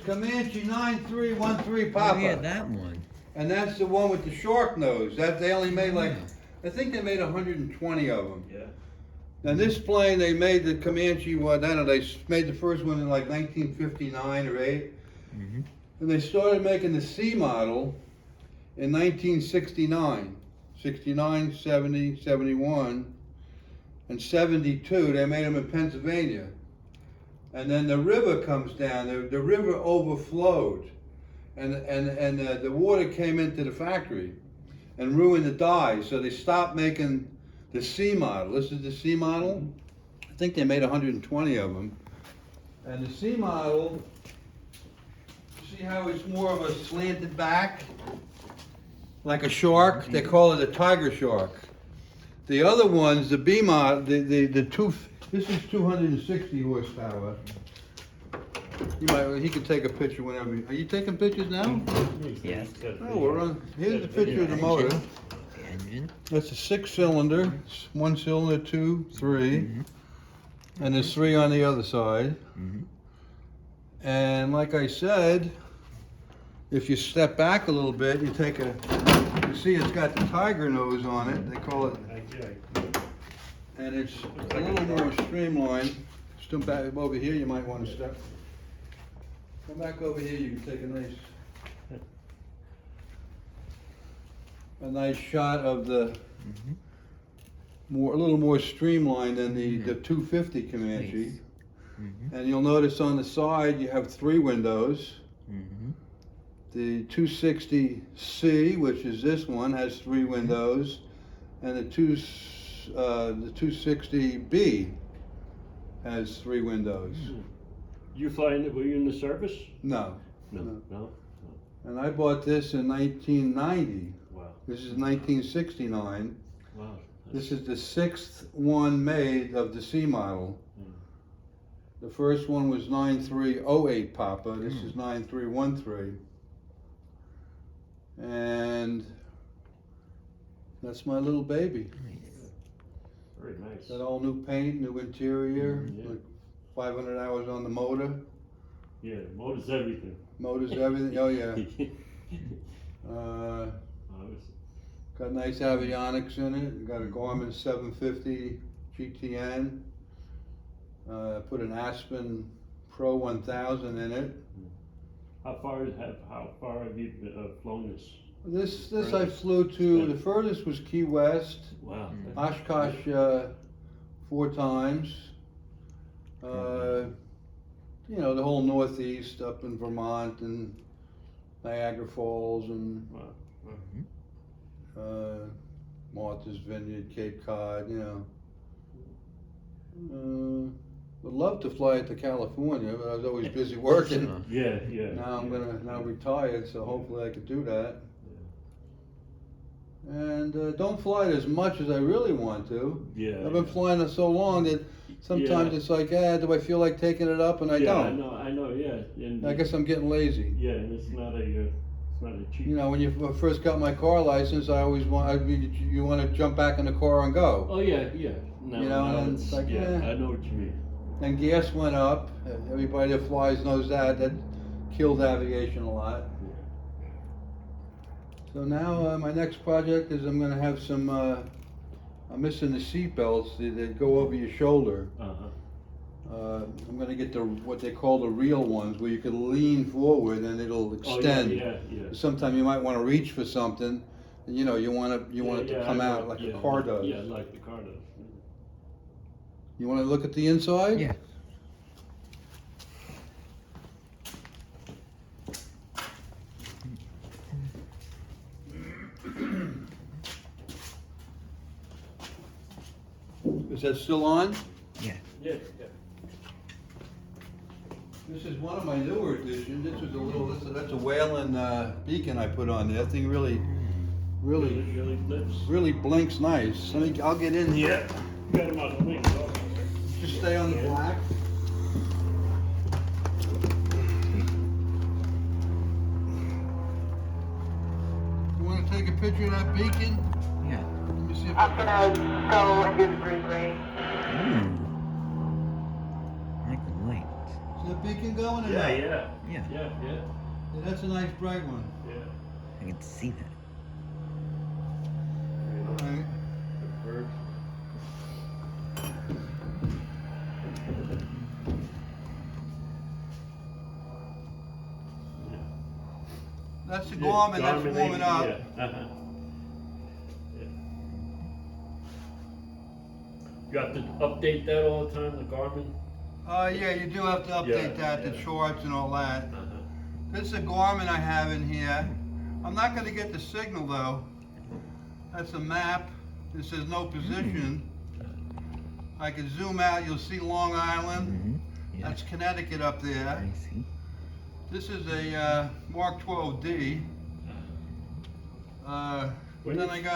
Comanche 9313 Papa. Oh, yeah, that one. And that's the one with the shark nose. That they only made like, I think they made 120 of them. Yeah. And this plane, they made the Comanche, well, I don't know, they made the first one in like 1959 or 8. Mm-hmm. And they started making the C model in 1969. 69, 70, 71, and 72, they made them in Pennsylvania. And then the river comes down, the river overflowed. And the water came into the factory and ruined the dies, so they stopped making the C model. This is the C model. I think they made 120 of them. And the C model, see how it's more of a slanted back, like a shark? They call it a tiger shark. The other ones, the B model, this is 260 horsepower. He can take a picture whenever. Are you taking pictures now? Yes. Oh, we're on. Here's the picture of the motor. The engine. That's a 6-cylinder. 1 cylinder, 2, 3, and there's 3 on the other side. And like I said, if you step back a little bit, you take a. You see, it's got the tiger nose on it. They call it. And it's a little more streamlined. Still back over here, you might want to step. Come back over here, you can take a nice shot of the a little more streamlined than the 250 Comanche. And you'll notice on the side you have 3 windows. The 260C, which is this one, has 3 windows, and the 260B has 3 windows. You flying it? Were you in the service? No. No. And I bought this in 1990. Wow. This is 1969. Wow. This is the 6th one made of the C model. The first one was 9308 Papa. This is 9313. And that's my little baby. Very nice. Got all new paint, new interior, like 500 hours on the motor. Yeah, motor's everything. Motor's everything. Oh yeah. Got nice avionics in it. Got a Garmin 750 GTN. Put an Aspen Pro 1000 in it. How far have you flown this? This I flew to. The furthest was Key West. Wow. Oshkosh 4 times. You know, the whole Northeast up in Vermont and Niagara Falls and Martha's Vineyard, Cape Cod, you know. Would love to fly it to California, but I was always busy working. Yeah. Now I'm now retired, so hopefully I could do that. And don't fly it as much as I really want to. Yeah. I've been flying it so long that sometimes it's like, do I feel like taking it up? And I don't. I know, yeah. And I guess I'm getting lazy. Yeah, and it's not a cheap. You know, when you first got my car license, I always you want to jump back in the car and go. Oh yeah. No, you know, no, and it's like, I know what you mean. And gas went up. Everybody that flies knows that. That killed aviation a lot. So now my next project is I'm going to have some, I'm missing the seat belts that go over your shoulder. I'm going to get what they call the real ones, where you can lean forward and it'll extend. Yeah. Sometimes you might want to reach for something, and you know you want it to come out like a car does. Yeah, like the car does. You want to look at the inside? Yeah. Is that still on? Yeah. Yeah. This is one of my newer editions. This was that's a Whalen beacon I put on there. That thing really blinks nice. I'll get in here. Got him on the wing. Just stay on the black. You want to take a picture of that beacon? Yeah. Let me see if I'm gonna go and do the green. Like the light. The beacon going or Yeah, not? yeah. Yeah. Yeah, yeah, Yeah, that's a nice bright one. yeah. I can see that. Alright. The bird. That's the Yeah, Garmin, that's Garmin, warming up. Yeah, uh-huh. Yeah. You have to update that all the time, the Garmin? Yeah, you do have to update Yeah, that, the yeah. charts and all that. Uh-huh. This is a Garmin I have in here. I'm not gonna get the signal though. That's a map. It says no position. I can zoom out, you'll see Long Island. Mm-hmm. Yeah. That's Connecticut up there. I see. This is a Mark 12D. When Then you-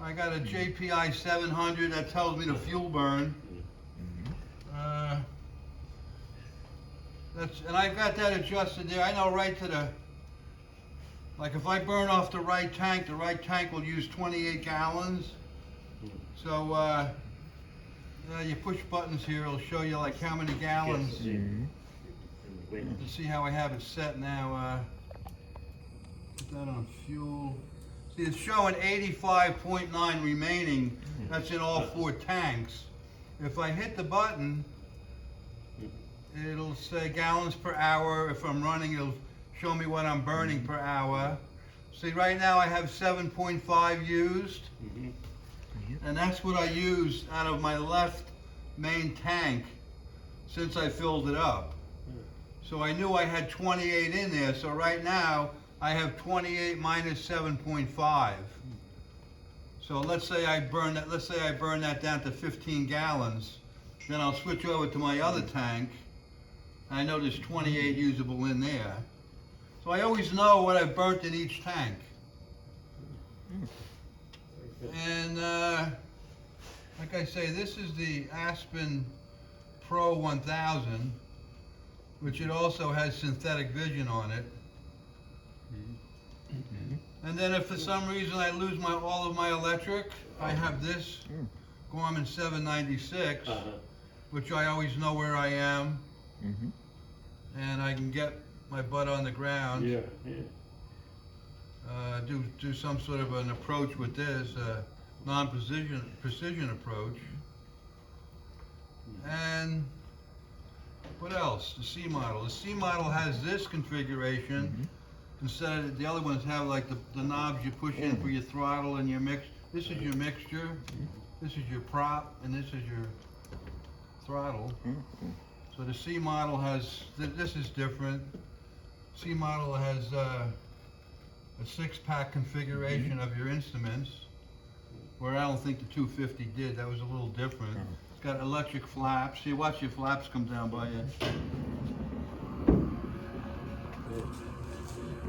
I got a JPI 700 that tells me the fuel burn. And I've got that adjusted there. I know right to the, like if I burn off the right tank will use 28 gallons. So you push buttons here, it'll show you like how many gallons. Yes, Mhm. You see how I have it set now. Put that on fuel. See, it's showing 85.9 remaining. That's in all 4 tanks. If I hit the button, it'll say gallons per hour. If I'm running, it'll show me what I'm burning per hour. See, right now I have 7.5 used, Mhm. and that's what I used out of my left main tank since I filled it up. So I knew I had 28 in there, so right now I have 28 minus 7.5. So let's say I burn that down to 15 gallons. Then I'll switch over to my other tank. I know there's 28 usable in there. So I always know what I've burnt in each tank. And like I say, this is the Aspen Pro 1000, which it also has synthetic vision on it. And then if for some reason I lose all of my electric, I have this Garmin 796, Uh-huh. which I always know where I am, Mm-hmm. and I can get my butt on the ground. Yeah, yeah. Do some sort of an approach with this, precision approach. And what else? The C model. The C model has this configuration. Instead of the other ones have like the knobs you push in for your throttle and your mix. This is your mixture. This is your prop, and this is your throttle. So the C model has, this is different. C model has a 6-pack configuration of your instruments, where I don't think the 250 did. That was a little different. It's got electric flaps. You watch your flaps come down by you.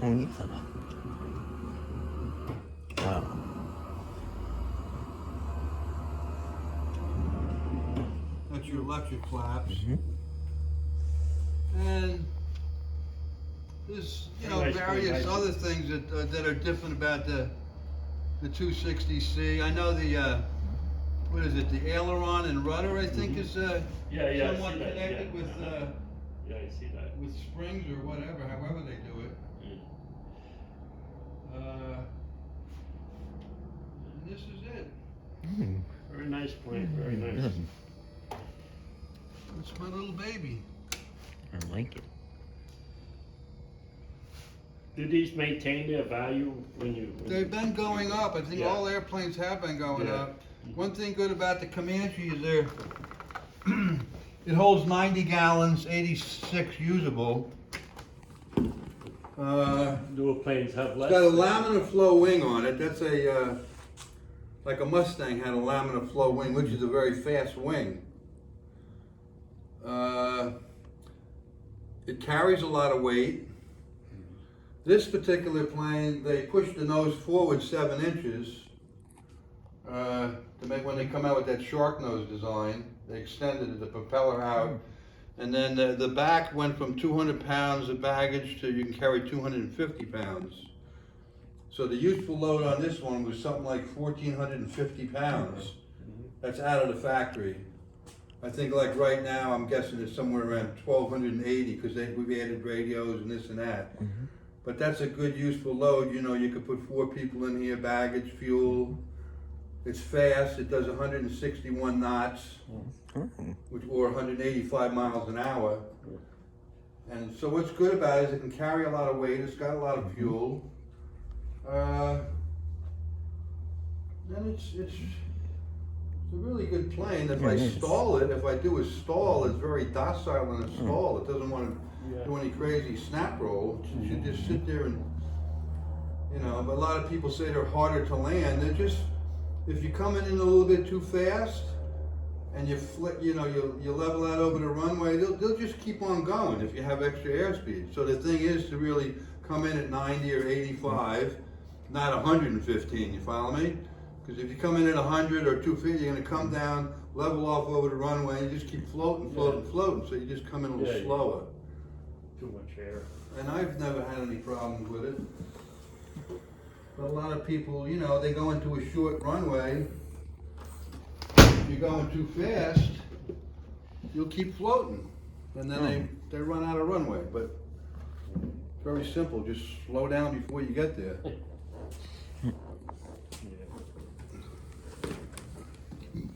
Oh, yeah. Wow. That's your electric flaps. Mhm. And there's, Nice, various nice. other things that are different about the 260C. I know the, what is it, the aileron and rudder, I think is Yeah, yeah, I somewhat see that, connected yeah. with, Yeah, I see that. with springs or whatever, however they do it. And this is it. Very nice plane, very nice. Good. It's my little baby. I like it. Do these maintain their value when you? They've been going up. I think Yeah. all airplanes have been going Yeah. up. One thing good about the Comanche is it holds 90 gallons, 86 usable. Newer planes have less? It's got a laminar flow wing on it. That's like a Mustang had a laminar flow wing, which is a very fast wing. It carries a lot of weight. This particular plane, they pushed the nose forward 7 inches to make, when they come out with that shark nose design, they extended the propeller out. And then the back went from 200 pounds of baggage to you can carry 250 pounds. So the useful load on this one was something like 1,450 pounds. That's out of the factory. I think like right now, I'm guessing it's somewhere around 1,280, because we've added radios and this and that. Mhm. But that's a good useful load, you know, you could put 4 people in here, baggage, fuel. It's fast, it does 161 knots, Oh. or 185 miles an hour. And so what's good about it is it can carry a lot of weight, it's got a lot of fuel. And it's a really good plane. If Yeah, I it is. stall it, if I do a stall, it's very docile in a stall. It doesn't want to do any crazy snap roll. It should just sit there and, you know, but a lot of people say they're harder to land. They're just, if you're coming in a little bit too fast and you level out over the runway, they'll just keep on going if you have extra airspeed. So the thing is to really come in at 90 or 85, not 115, you follow me? Because if you come in at 100 or 250, you're going to come down, level off over the runway, and you just keep floating, floating. So you just come in a little slower. Too much air. And I've never had any problems with it. But a lot of people, you know, they go into a short runway. If you're going too fast, you'll keep floating. And then they run out of runway. But it's very simple. Just slow down before you get there.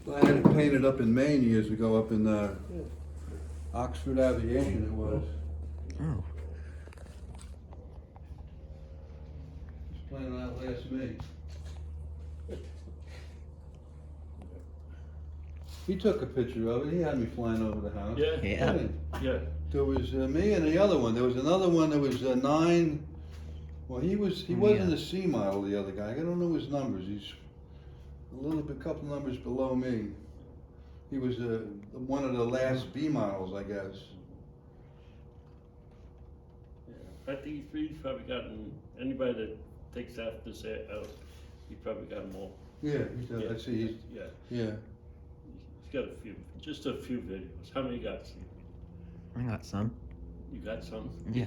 I had it painted up in Maine years ago, up in Oxford Aviation it was. Oh. It's playing out last May. He took a picture of it, he had me flying over the house. Yeah. Yeah. Yeah. There was me and the other one, there was another one that was 9, well he wasn't a C model, the other guy, I don't know his numbers, he's a couple numbers below me. He was one of the last B models, I guess. I think he's probably gotten, anybody that takes after say out, he probably got them all. Yeah, he does. I see. He's got a few, just a few videos. How many you got? I got some. You got some? Yeah.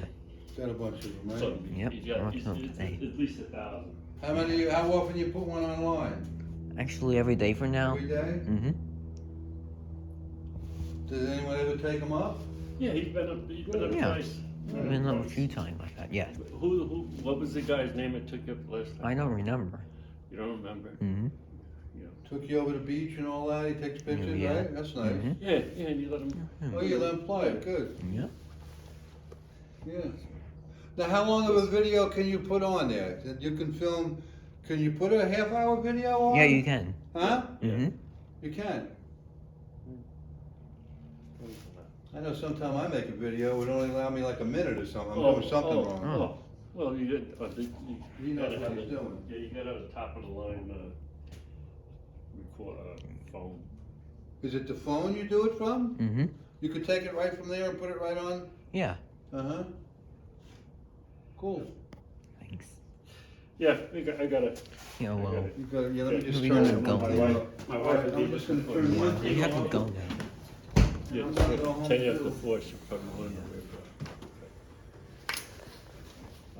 Got a bunch of them, right? So Yep, he's got I watched them today. at least 1,000. How often you put one online? Actually, every day for now. Every day? Mm-hmm. Does anyone ever take them up? Yeah, he's been up Yeah. twice. I've been up a few times like that. Yeah. What was the guy's name that took you up last time? I don't remember. You don't remember? Mm-hmm. Took you over the beach and all that, he takes pictures, Yeah. right? That's nice. Mhm. Yeah, and you let him. Oh, you let him fly it, good. Yeah. Yeah. Now, how long of a video can you put on there? That you can film, can you put a half-hour video on? Yeah, you can. Huh? Mm-hmm. You can? I know sometime I make a video, it would only allow me like a minute or something, I'm doing something wrong. Oh. Well, you did. He knows what he's doing. Yeah, you got a top of the line phone. Is it the phone you do it from? Mm-hmm. You could take it right from there and put it right on? Yeah. Uh-huh. Cool. Thanks. Yeah, I got it. Yeah, well, You got it, yeah, let me just We turn don't it. go My there. wife- My wife would I'm be just gonna turn one thing you have to off. go now. Yeah, I'm gonna go home 10 too. after 4, she'll probably want to know.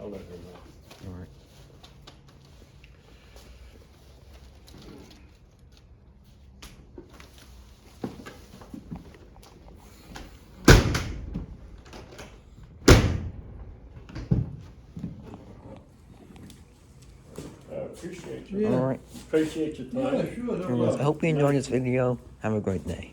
I'll let her know. All right. Appreciate you. Yeah. All right. Appreciate your time. Yeah, sure, no I problem. hope you enjoyed this video. Have a great day.